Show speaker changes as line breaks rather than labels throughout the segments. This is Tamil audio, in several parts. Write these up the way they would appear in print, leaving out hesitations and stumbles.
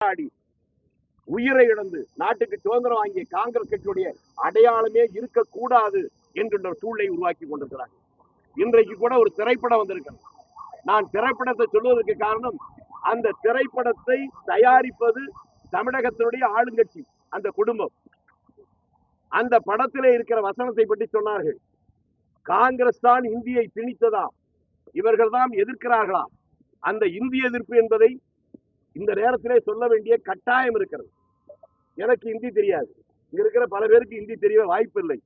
போராடி உயிரை இழந்து நாட்டுக்கு சுதந்திரம் வாங்கிய காங்கிரஸ் கட்சியுடைய அடையாளமே இருக்கக்கூடாது என்கின்ற சூழலை உருவாக்கி கொண்டிருக்கிறாங்க. இன்றைக்கு கூட ஒரு திரைப்படம் வந்திருக்கிறது. நான் திரைப்படத்தை சொல்வதற்கு காரணம், அந்த திரைப்படத்தை தயாரிப்பது தமிழகத்தினுடைய ஆளுங்கட்சி, அந்த குடும்பம். அந்த படத்திலே இருக்கிற வசனத்தை பற்றி சொன்னார்கள். காங்கிரஸ் தான் இந்தியை திணித்ததாம், இவர்கள் தான் எதிர்க்கிறார்களாம். அந்த இந்திய எதிர்ப்பு என்பதை இந்த நேரத்திலே சொல்ல வேண்டிய கட்டாயம் இருக்கிறது. எனக்கு இந்தி தெரியாது, இங்க இருக்கிற பல பேருக்கு இந்தி தெரிய வாய்ப்பு இல்லை.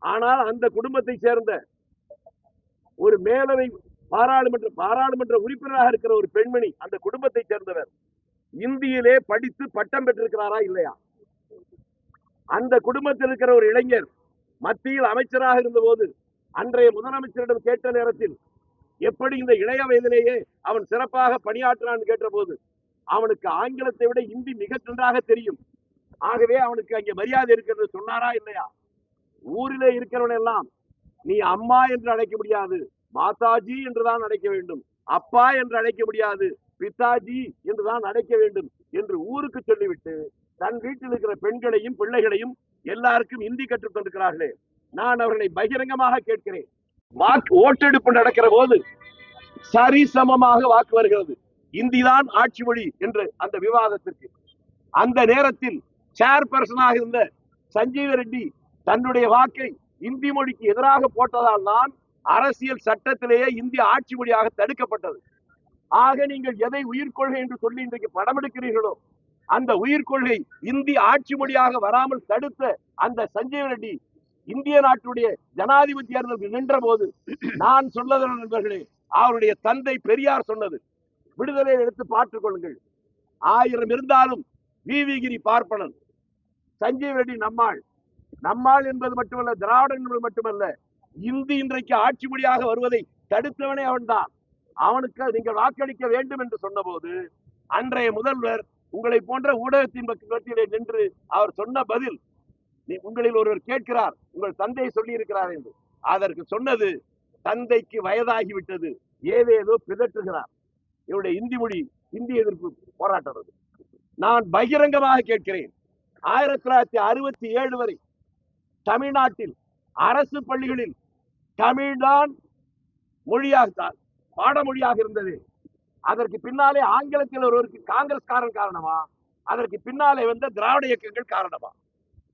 ஆனால் அந்த குடும்பத்தை சேர்ந்த ஒரு மேலவை பாராளுமன்ற உறுப்பினராக இருக்கிற ஒரு பெண்மணி, அந்த குடும்பத்தை சேர்ந்தவர், இந்தியிலே படித்து பட்டம் பெற்றிருக்கிறாரா இல்லையா? அந்த குடும்பத்தில் இருக்கிற ஒரு இளைஞர் மத்தியில் அமைச்சராக இருந்த போது அன்றைய முதலமைச்சரிடம் கேட்ட நேரத்தில், எப்படி இந்த இளைய வயதிலேயே அவன் சிறப்பாக பணியாற்றான் கேட்ட போது, அவனுக்கு ஆங்கிலத்தை விட இந்தி மிக நன்றாக தெரியும், ஆகவே அவனுக்கு அங்கே மரியாதை இருக்கிறது சொன்னாரா இல்லையா? ஊரிலே இருக்கிறவன் எல்லாம் நீ அம்மா என்று அழைக்க முடியாது, மாதாஜி என்றுதான் அழைக்க வேண்டும், அப்பா என்று அழைக்க முடியாது, பிதாஜி என்றுதான் அழைக்க வேண்டும் என்று ஊருக்கு சொல்லிவிட்டு தன் வீட்டில் இருக்கிற பெண்களையும் பிள்ளைகளையும் எல்லாருக்கும் இந்தி கற்றுத் தந்திருக்கிறார்களே. நான் அவர்களை பகிரங்கமாக கேட்கிறேன், ஓட்டெடுப்பு நடக்கிற போது சரிசமமாக வாக்கு வருகிறது, இந்திதான் ஆட்சி மொழி என்று அந்த விவாதத்திற்கு அந்த நேரத்தில் சேர்பர்சனாக இருந்த சஞ்சீவ ரெட்டி தன்னுடைய வாக்கை இந்தி மொழிக்கு எதிராக போட்டதால் தான் அரசியல் சட்டத்திலேயே இந்திய ஆட்சி மொழியாக தடுக்கப்பட்டது. ஆக நீங்கள் எதை உயிர்கொள்கை என்று சொல்லி இன்றைக்கு படம் எடுக்கிறீர்களோ, அந்த உயிர்கொள்கை இந்தி ஆட்சி மொழியாக வராமல் தடுத்த அந்த சஞ்சீவ ரெட்டி இந்திய நாட்டுடைய ஜனாதிபதி தேர்தலுக்கு நின்ற போது நான் சொல்லது நண்பர்களே, அவருடைய தந்தை பெரியார் சொன்னது விடுதலையை எடுத்து பார்த்துக் கொள்ளுங்கள். 1000 இருந்தாலும் விவிகிரி பார்ப்பனன், சஞ்சீவ ரெட்டி நம்மாள். நம்மாள் என்பது மட்டுமல்ல, திராவிடன் என்பது மட்டுமல்ல, இந்தி இன்றைக்கு ஆட்சி மொழியாக வருவதை தடுத்தவனே அவன்தான். அவனுக்கு நீங்கள் வாக்களிக்க வேண்டும் என்று சொன்ன போது அன்றைய முதல்வர் உங்களை போன்ற ஊடகத்தின் மத்தியிலே நின்று அவர் சொன்ன பதில், உங்களில் ஒருவர் கேட்கிறார், உங்கள் தந்தை சொல்லி இருக்கிறார் என்று. அதற்கு சொன்னது, தந்தைக்கு வயதாகிவிட்டது, ஏதேதோ பிதற்றுகிறார். இவருடைய இந்தி எதிர்ப்பு போராட்டம். நான் பகிரங்கமாக கேட்கிறேன், 1967 வரை தமிழ்நாட்டில் அரசு பள்ளிகளில் தமிழ்தான் மொழியாக பாடமொழியாக இருந்தது. அதற்கு பின்னாலே ஆங்கிலத்தில் ஒருவருக்கு காங்கிரஸ் காரணமா? அதற்கு பின்னாலே வந்த திராவிட இயக்கங்கள் காரணமா?